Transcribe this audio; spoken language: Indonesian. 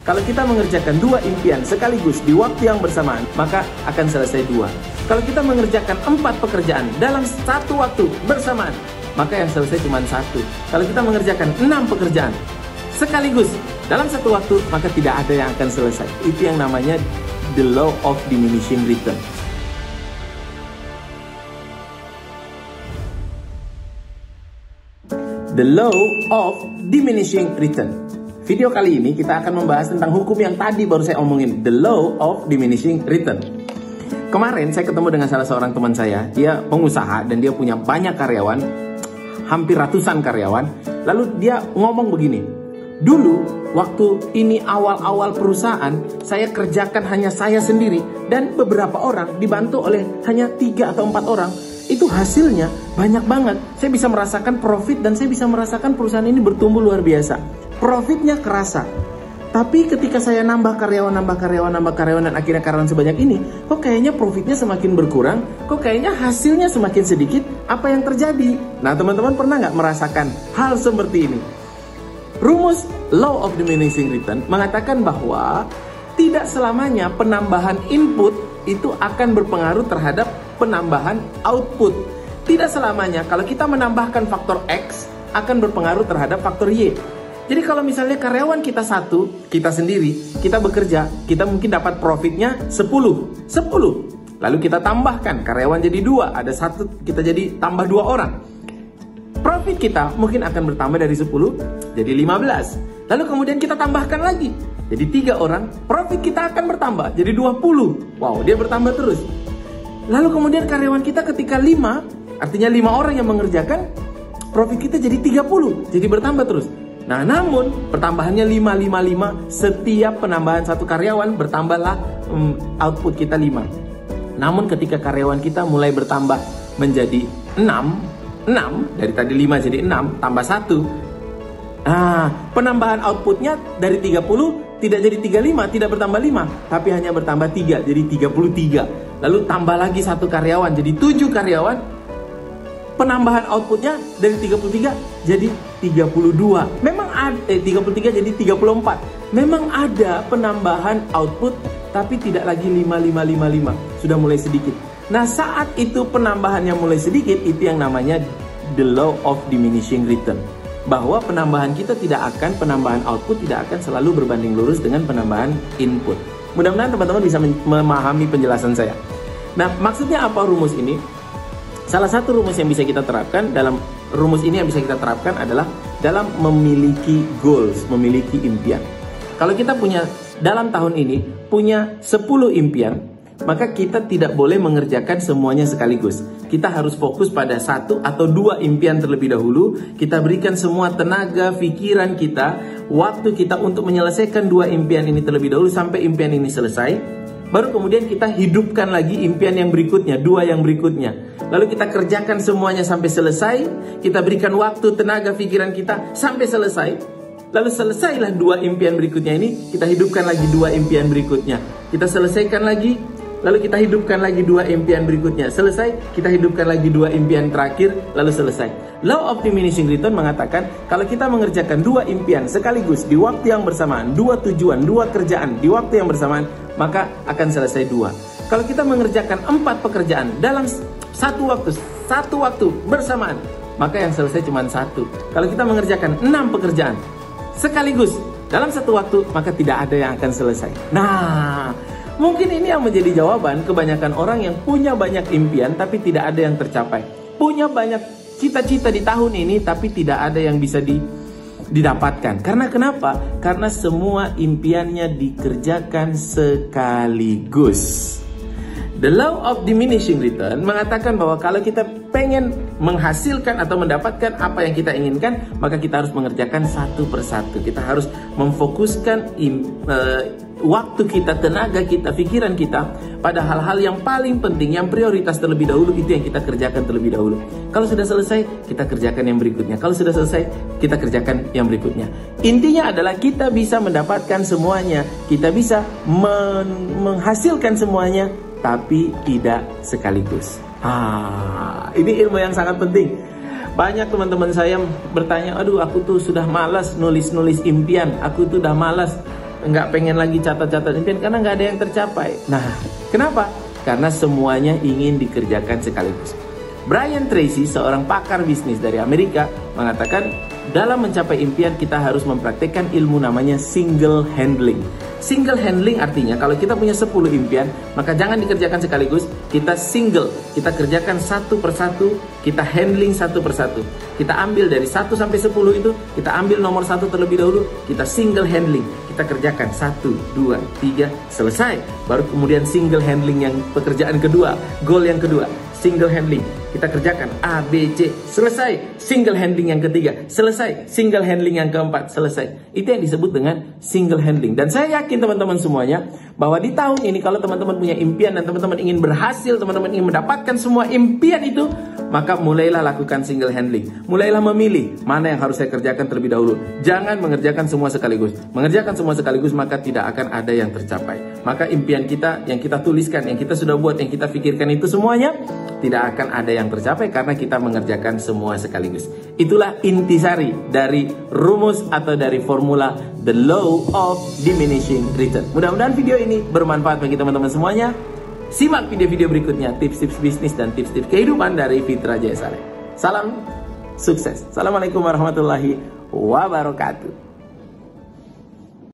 Kalau kita mengerjakan 2 impian sekaligus di waktu yang bersamaan, maka akan selesai 2. Kalau kita mengerjakan 4 pekerjaan dalam satu waktu bersamaan, maka yang selesai cuma 1. Kalau kita mengerjakan 6 pekerjaan sekaligus dalam satu waktu, maka tidak ada yang akan selesai. Itu yang namanya the law of diminishing return. The law of diminishing return. Video kali ini kita akan membahas tentang hukum yang tadi baru saya omongin, the law of diminishing return. Kemarin saya ketemu dengan salah seorang teman saya, dia pengusaha dan dia punya banyak karyawan, hampir ratusan karyawan. Lalu dia ngomong begini, dulu waktu ini awal-awal perusahaan, saya kerjakan hanya saya sendiri dan beberapa orang dibantu oleh hanya 3 atau 4 orang. Itu hasilnya banyak banget. Saya bisa merasakan profit dan saya bisa merasakan perusahaan ini bertumbuh luar biasa. Profitnya kerasa. Tapi ketika saya nambah karyawan dan akhirnya karyawan sebanyak ini, kok kayaknya profitnya semakin berkurang, kok kayaknya hasilnya semakin sedikit. Apa yang terjadi? Nah, teman-teman pernah nggak merasakan hal seperti ini? Rumus law of diminishing return mengatakan bahwa tidak selamanya penambahan input itu akan berpengaruh terhadap penambahan output. Tidak selamanya kalau kita menambahkan faktor X akan berpengaruh terhadap faktor Y. Jadi kalau misalnya karyawan kita 1, kita sendiri, kita bekerja, kita mungkin dapat profitnya 10. Lalu kita tambahkan, karyawan jadi 2, ada 1, kita jadi tambah 2 orang. Profit kita mungkin akan bertambah dari 10 jadi 15. Lalu kemudian kita tambahkan lagi, jadi 3 orang, profit kita akan bertambah jadi 20. Wow, dia bertambah terus. Lalu kemudian karyawan kita ketika 5, artinya 5 orang yang mengerjakan, profit kita jadi 30, jadi bertambah terus. Nah, namun pertambahannya 5, setiap penambahan 1 karyawan bertambahlah output kita 5. Namun ketika karyawan kita mulai bertambah menjadi 6, dari tadi 5 jadi 6, tambah 1. Nah, penambahan outputnya dari 30 tidak jadi 35, tidak bertambah 5, tapi hanya bertambah 3, jadi 33. Lalu tambah lagi 1 karyawan, jadi 7 karyawan. Penambahan outputnya dari 33 jadi 32. Memang ada 33 jadi 34. Memang ada penambahan output tapi tidak lagi 5. Sudah mulai sedikit. Nah, saat itu penambahannya mulai sedikit, itu yang namanya the law of diminishing return. Bahwa penambahan kita penambahan output tidak akan selalu berbanding lurus dengan penambahan input. Mudah-mudahan teman-teman bisa memahami penjelasan saya. Nah, maksudnya apa rumus ini? Salah satu rumus yang bisa kita terapkan adalah dalam memiliki goals, memiliki impian. Kalau kita dalam tahun ini punya 10 impian, maka kita tidak boleh mengerjakan semuanya sekaligus. Kita harus fokus pada 1 atau 2 impian terlebih dahulu. Kita berikan semua tenaga, pikiran kita, waktu kita untuk menyelesaikan 2 impian ini terlebih dahulu sampai impian ini selesai. Baru kemudian kita hidupkan lagi impian yang berikutnya, 2 yang berikutnya. Lalu kita kerjakan semuanya sampai selesai. Kita berikan waktu, tenaga, pikiran kita sampai selesai. Lalu selesailah 2 impian berikutnya ini, kita hidupkan lagi 2 impian berikutnya. Kita selesaikan lagi, lalu kita hidupkan lagi 2 impian berikutnya. Selesai, kita hidupkan lagi 2 impian terakhir, lalu selesai. Law of diminishing return mengatakan kalau kita mengerjakan 2 impian sekaligus di waktu yang bersamaan, 2 tujuan, 2 kerjaan di waktu yang bersamaan, maka akan selesai 2. Kalau kita mengerjakan 4 pekerjaan dalam satu waktu bersamaan, maka yang selesai cuma 1. Kalau kita mengerjakan 6 pekerjaan sekaligus dalam satu waktu, maka tidak ada yang akan selesai. Nah, mungkin ini yang menjadi jawaban kebanyakan orang yang punya banyak impian tapi tidak ada yang tercapai. Punya banyak cita-cita di tahun ini tapi tidak ada yang bisa didapatkan. Karena kenapa? Karena semua impiannya dikerjakan sekaligus. The law of diminishing return mengatakan bahwa kalau kita pengen menghasilkan atau mendapatkan apa yang kita inginkan, maka kita harus mengerjakan satu persatu. Kita harus memfokuskan waktu kita, tenaga kita, pikiran kita pada hal-hal yang paling penting, yang prioritas terlebih dahulu. Itu yang kita kerjakan terlebih dahulu. Kalau sudah selesai, kita kerjakan yang berikutnya. Kalau sudah selesai, kita kerjakan yang berikutnya. Intinya adalah kita bisa mendapatkan semuanya, kita bisa menghasilkan semuanya, tapi tidak sekaligus. Ini ilmu yang sangat penting. Banyak teman-teman saya bertanya, aduh aku tuh sudah malas nulis-nulis impian, aku tuh udah malas nggak pengen lagi catat-catat impian karena nggak ada yang tercapai. Nah, kenapa? Karena semuanya ingin dikerjakan sekaligus. Brian Tracy, seorang pakar bisnis dari Amerika, mengatakan dalam mencapai impian kita harus mempraktikkan ilmu namanya single handling. Single handling artinya kalau kita punya 10 impian, maka jangan dikerjakan sekaligus, kita single, kita kerjakan satu persatu, kita handling satu persatu. Kita ambil dari 1 sampai 10 itu, kita ambil nomor 1 terlebih dahulu, kita single handling. Kita kerjakan 1, 2, 3, selesai. Baru kemudian single handling yang pekerjaan kedua, goal yang kedua, single handling. Kita kerjakan A, B, C, selesai. Single handling yang ketiga, selesai. Single handling yang keempat, selesai. Itu yang disebut dengan single handling. Dan saya yakin teman-teman semuanya bahwa di tahun ini kalau teman-teman punya impian dan teman-teman ingin berhasil, teman-teman ingin mendapatkan semua impian itu, maka mulailah lakukan single handling. Mulailah memilih mana yang harus saya kerjakan terlebih dahulu. Jangan mengerjakan semua sekaligus. Mengerjakan semua sekaligus maka tidak akan ada yang tercapai. Maka impian kita yang kita tuliskan, yang kita sudah buat, yang kita pikirkan itu semuanya tidak akan ada yang tercapai karena kita mengerjakan semua sekaligus. Itulah intisari dari rumus atau dari formula The Law of Diminishing Return. Mudah-mudahan video ini bermanfaat bagi teman-teman semuanya. Simak video-video berikutnya, tips-tips bisnis dan tips-tips kehidupan dari Fitra Jaya Saleh. Salam sukses. Assalamualaikum warahmatullahi wabarakatuh.